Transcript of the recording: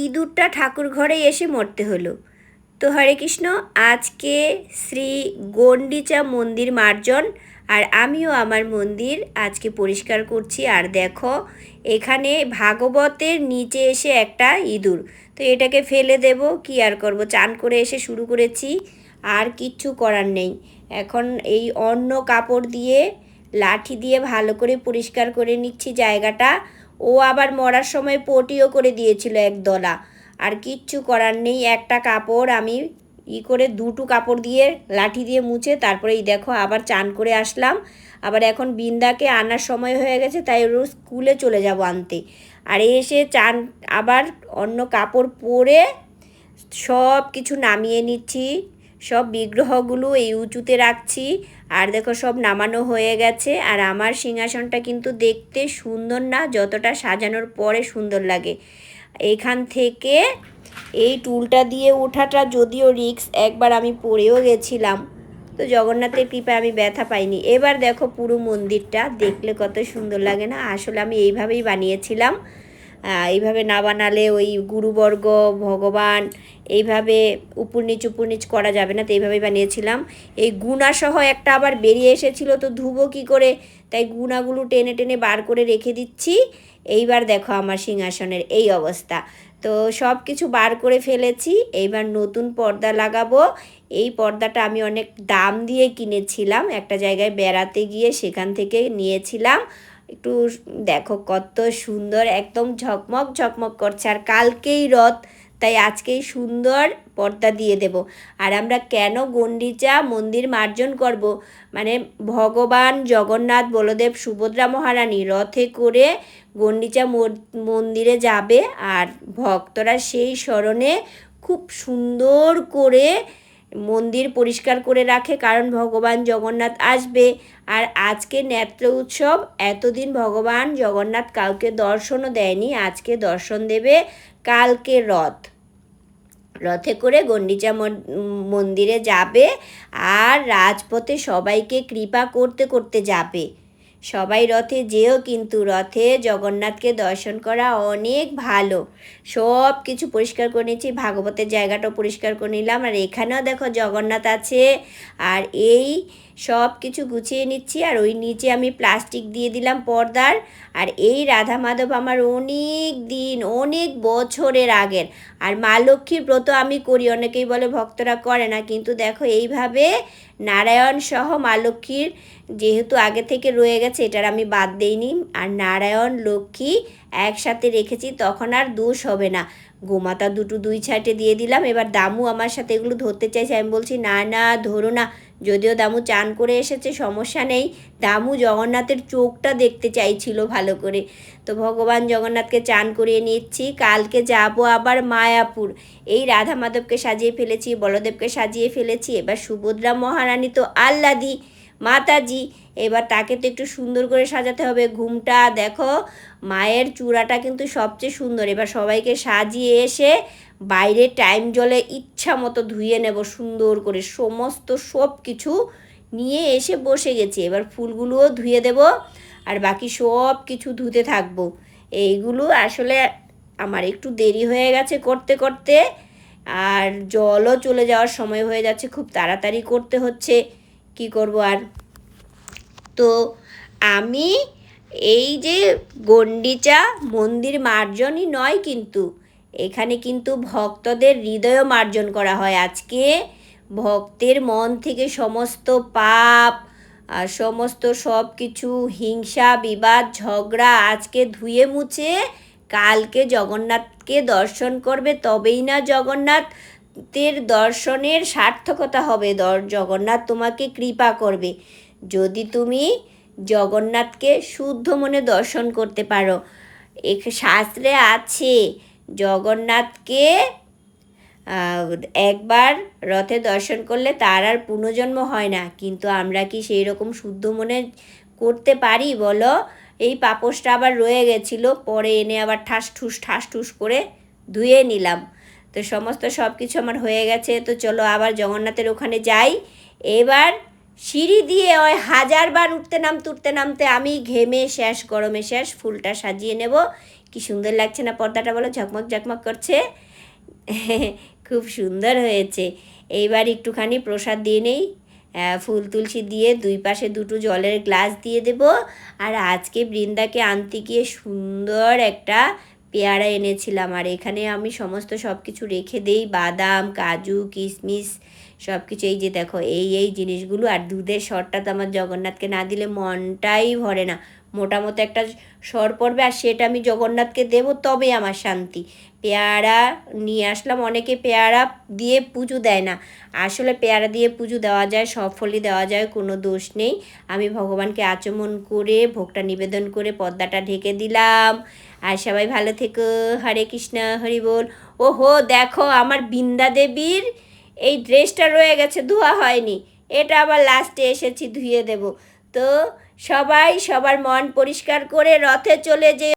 ইঁদুরটা ঠাকুর ঘরে এসে মরতে হলো। তো হরে কৃষ্ণ, আজকে শ্রী গণ্ডিচা মন্দির মার্জন আর আমিও আমার মন্দির আজকে পরিষ্কার করছি। আর দেখো এখানে ভাগবতের নিচে এসে একটা ইঁদুর, তো এটাকে ফেলে দেব, কি আর করব, চান করে এসে শুরু করেছি, আর কিচ্ছু করার নেই। এখন এই অন্য কাপড় দিয়ে লাঠি দিয়ে ভালো করে পরিষ্কার করে নিচ্ছি জায়গাটা। ও আবার মরার সময় পটিও করে দিয়েছিল একদলা, আর কিচ্ছু করার নেই। একটা কাপড় আমি করে দুটো কাপড় দিয়ে লাঠি দিয়ে মুছে তারপরে এই দেখো আবার চান করে আসলাম। আবার এখন বিন্দাকে আনার সময় হয়ে গেছে, তাই ওর স্কুলে চলে যাব আনতে। আর এসে চান আবার অন্য কাপড় পরে সব কিছু নামিয়ে নিচ্ছি, সব বিগ্রহগুলো এই উঁচুতে রাখছি। আর দেখো সব নামানো হয়ে গেছে। আর আমার সিংহাসনটা কিন্তু দেখতে সুন্দর না, যতটা সাজানোর পরে সুন্দর লাগে। এইখান থেকে এই টুলটা দিয়ে ওঠাটা যদিও রিক্স, একবার আমি পড়েও গেছিলাম, তো জগন্নাথের কৃপায় আমি ব্যথা পাইনি। এবার দেখো পুরো মন্দিরটা দেখলে কত সুন্দর লাগে না? আসলে আমি এইভাবেই বানিয়েছিলাম। এইভাবে না বানালে ওই গুরুবর্গ ভগবান এইভাবে উপর নিচ করা যাবে না, তো এইভাবেই বানিয়েছিলাম। এই গুণাসহ একটা আবার বেরিয়ে এসেছিলো, তো ধুবো কী করে, তাই গুণাগুলো টেনে টেনে বার করে রেখে দিচ্ছি। এইবার দেখো আমার সিংহাসনের এই অবস্থা। তো সব কিছু বার করে ফেলেছি, এইবার নতুন পর্দা লাগাবো। এই পর্দাটা আমি অনেক দাম দিয়ে কিনেছিলাম, একটা জায়গায় বেড়াতে গিয়ে সেখান থেকে নিয়েছিলাম। একটু দেখো কত সুন্দর, একদম ঝকমক ঝকমক করছে। আর কালকেই রথ, তাই আজকেই সুন্দর পর্দা দিয়ে দেব। আর আমরা কেন গণ্ডিচা মন্দির মার্জন করব, মানে ভগবান জগন্নাথ বলদেব সুভদ্রা মহারানী রথে করে গণ্ডিচা মন্দিরে যাবে, আর ভক্তরা সেই স্মরণে খুব সুন্দর করে মন্দির পরিষ্কার করে রাখে, কারণ ভগবান জগন্নাথ আসবে। আর আজকে নেত্র উৎসব, এতদিন ভগবান জগন্নাথ কাউকে দর্শনও দেয়নি, আজকে দর্শন দেবে। কালকে রথে করে গণ্ডিচা মন্দিরে যাবে, আর রাজপথে সবাইকে কৃপা করতে করতে যাবে। সবাই রথে যেও, কিন্তু রথে জগন্নাথকে দর্শন করা অনেক ভালো। সব কিছু পরিষ্কার করে নিচ্ছি, ভাগবতের জায়গাটাও পরিষ্কার করে নিলাম। আর এখানেও দেখো জগন্নাথ আছে, আর এই সব কিছু গুছিয়ে নিচ্ছি। আর ওই নিচে আমি প্লাস্টিক দিয়ে দিলাম পর্দার। আর এই রাধা মাধব আমার অনেক দিন, অনেক বছরের আগের। আর মা লক্ষ্মীর ব্রত আমি করি, অনেকেই বলে ভক্তরা করে না, কিন্তু দেখো এইভাবে নারায়ণ সহ মা লক্ষ্মীর যেহেতু আগে থেকে রয়ে গেছে, এটার আমি বাদ দেইনি। আর নারায়ণ লক্ষ্মী একসাথে রেখেছি, তখন আর দোষ হবে না। গোমাতা দুটো দুই সাইডে দিয়ে দিলাম। এবার দামু আমার সাথে এগুলো ধরতে চাইছে, আমি বলছি না না ধরো না। যদিও দামু চান করে এসেছে, সমস্যা নেই। দামু জগন্নাথের চোখটা দেখতে চাইছিল ভালো করে, তো ভগবান জগন্নাথকে চান করিয়ে নিচ্ছি। কালকে যাব আবার মায়াপুর। এই রাধা মাধবকে সাজিয়ে ফেলেছি, বলদেবকে সাজিয়ে ফেলেছি, এবার সুভদ্রা মহারানী তো আহ্লাদি মাতাজি, এবার তাকে তো একটু সুন্দর করে সাজাতে হবে। ঘুমটা দেখো, মায়ের চূড়াটা কিন্তু সবচেয়ে সুন্দর। এবার সবাইকে সাজিয়ে এসে বাইরে টাইম জলে ইচ্ছা মতো ধুয়ে নেব সুন্দর করে, সমস্ত সব কিছু নিয়ে এসে বসে গেছি। এবার ফুলগুলোও ধুয়ে দেব, আর বাকি সব কিছু ধুতে থাকবো। এইগুলো আসলে আমার একটু দেরি হয়ে গেছে করতে করতে, আর জলও চলে যাওয়ার সময় হয়ে যাচ্ছে, খুব তাড়াতাড়ি করতে হচ্ছে, কি করব আর। তো আমি এই যে গণ্ডিচা মন্দির মার্জনই নয়, কিন্তু এখানে কিন্তু ভক্তদের হৃদয় মার্জন করা হয়। আজকে ভক্তের মন থেকে সমস্ত পাপ আর সমস্ত সব কিছু হিংসা বিবাদ ঝগড়া আজকে ধুয়ে মুছে কালকে জগন্নাথকে দর্শন করবে, তবেই না জগন্নাথের দর্শনের সার্থকতা হবে। জগন্নাথ তোমাকে কৃপা করবে যদি তুমি জগন্নাথকে শুদ্ধ মনে দর্শন করতে পারো। শাস্ত্রে আছে জগন্নাথকে একবার রথে দর্শন করলে তার আর পুনর্জন্ম হয় না, কিন্তু আমরা কি সেই রকম শুদ্ধ মনে করতে পারি বলো? এই পাপোশটা আবার রয়ে গেছিলো, পরে এনে আবার ঠাস ঠুস করে ধুয়ে নিলাম। তো সমস্ত সব কিছু আমার হয়ে গেছে, তো চলো আবার জগন্নাথের ওখানে যাই। এবার সিঁড়ি দিয়ে ওই 1000 বার উঠতে নামতে আমি ঘেমে শেষ, গরমে শেষ। ফুলটা সাজিয়ে নেব, কি সুন্দর লাগছে না পর্দাটা, বলো? ঝকমক ঝকমক করছে। খুব সুন্দর হয়েছে। এইবার একটুখানি প্রসাদ দিয়ে নেই, ফুল তুলসী দিয়ে দুই পাশে দুটো জলের গ্লাস দিয়ে দেব। আর আজকে বৃন্দাকে আনতে গিয়ে সুন্দর একটা পেয়ারা এনেছিলাম, আর এখানে আমি সমস্ত সব কিছু রেখে দেই, বাদাম, কাজু, কিশমিশ সব কিছু। এই যে দেখো এই জিনিসগুলো। আর দুধের সরটা তো আমার জগন্নাথকে না দিলে মনটাই ভরে না। মোটামতো একটা সর পড়বে, আর সেটা আমি জগন্নাথকে দেবো, তবে আমার শান্তি। পেয়ারা নিয়ে আসলাম। অনেকে পেয়ারা দিয়ে পুজো দেয় না, আসলে পেয়ারা দিয়ে পুজো দেওয়া যায়, সব ফলই দেওয়া যায়, কোনো দোষ নেই। আমি ভগবানকে আচমন করে ভোগটা নিবেদন করে পর্দাটা ঢেকে দিলাম। আর সবাই ভালো থেকো। হরে কৃষ্ণ, হরি বল। ওহো, দেখো আমার বৃন্দা দেবীর এই ড্রেসটা রয়ে গেছে, ধোয়া হয়নি। এটা আবার লাস্টে এসেছি ধুয়ে দেব। তো সবাই সবার মন পরিষ্কার করে রথে চলে যে